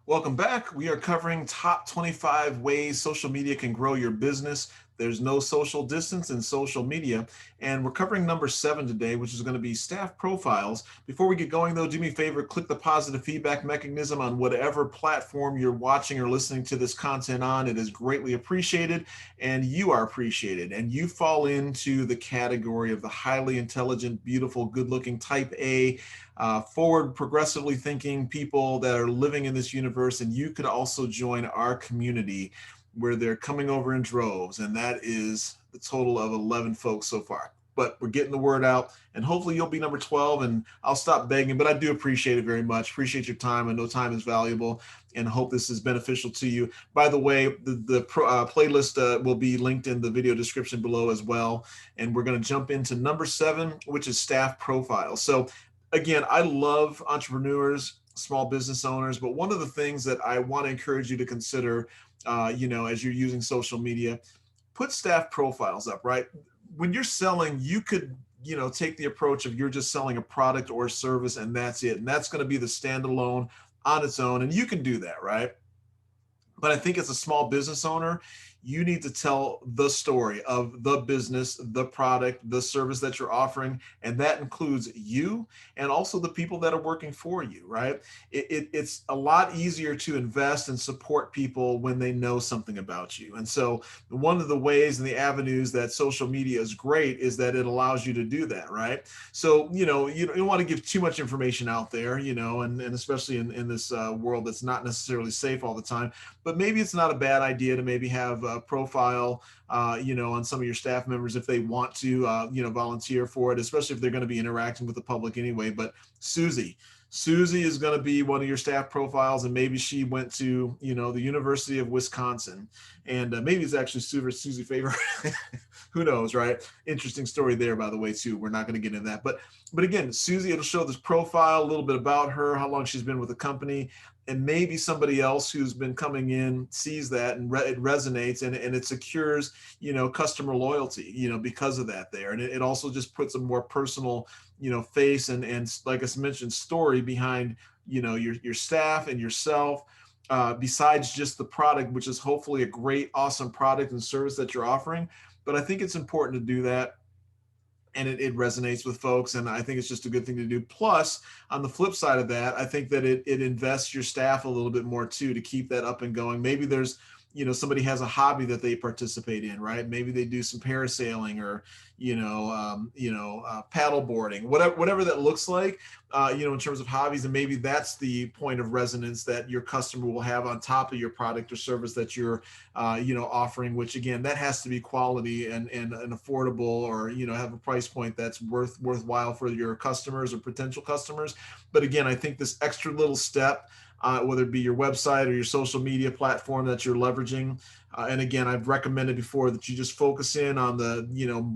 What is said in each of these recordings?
Welcome back. We are covering top 25 ways social media can grow your business. There's no social distance in social media. And we're covering number 7 today, which is going to be staff profiles. Before we get going, though, do me a favor, click the positive feedback mechanism on whatever platform you're watching or listening to this content on. It is greatly appreciated, and you are appreciated. And you fall into the category of the highly intelligent, beautiful, good looking type A forward, progressively thinking people that are living in this universe. And you could also join our community where they're coming over in droves. And that is the total of 11 folks so far. But we're getting the word out, and hopefully you'll be number 12. And I'll stop begging, but I do appreciate it very much. Appreciate your time. I know time is valuable, and hope this is beneficial to you. By the way, the playlist will be linked in the video description below as well. And we're going to jump into number 7, which is staff profiles. So again, I love entrepreneurs, small business owners, but one of the things that I want to encourage you to consider, as you're using social media, put staff profiles up, right? When you're selling, you could, take the approach of you're just selling a product or a service and that's it. And that's going to be the standalone on its own. And you can do that, right? But I think as a small business owner, you need to tell the story of the business, the product, the service that you're offering. And that includes you and also the people that are working for you, right? It's a lot easier to invest and support people when they know something about you. And so one of the ways and the avenues that social media is great is that it allows you to do that, right? So, you don't want to give too much information out there, and especially in this world that's not necessarily safe all the time. But maybe it's not a bad idea to maybe have a profile, on some of your staff members if they want to, volunteer for it, especially if they're going to be interacting with the public anyway. But Susie is going to be one of your staff profiles, and maybe she went to, the University of Wisconsin, and maybe it's actually Susie Favor. Who knows, right? Interesting story there, by the way, too. We're not going to get into that, but again, Susie, it'll show this profile, a little bit about her, how long she's been with the company, and maybe somebody else who's been coming in sees that and it resonates, and it secures, customer loyalty, because of that there. And it also just puts a more personal, face and like I mentioned, story behind, your staff and yourself. Besides just the product, which is hopefully a great, awesome product and service that you're offering. But I think it's important to do that, and it resonates with folks, and I think it's just a good thing to do. Plus, on the flip side of that, I think that it invests your staff a little bit more too, to keep that up and going. Maybe there's, somebody has a hobby that they participate in, right? Maybe they do some parasailing or, paddle boarding, whatever that looks like, in terms of hobbies. And maybe that's the point of resonance that your customer will have on top of your product or service that you're, offering, which again, that has to be quality and affordable, or, have a price point that's worthwhile for your customers or potential customers. But again, I think this extra little step, whether it be your website or your social media platform that you're leveraging. And again, I've recommended before that you just focus in on the,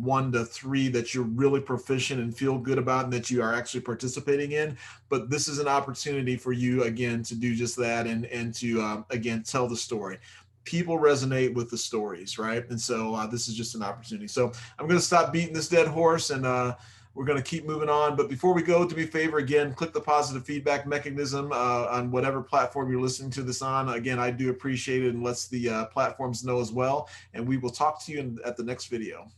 1 to 3 that you're really proficient and feel good about and that you are actually participating in. But this is an opportunity for you, again, to do just that and to, again, tell the story. People resonate with the stories, right? And so this is just an opportunity. So I'm going to stop beating this dead horse, and we're going to keep moving on. But before we go, do me a favor, again, click the positive feedback mechanism on whatever platform you're listening to this on. Again, I do appreciate it, and lets the platforms know as well. And we will talk to you at the next video.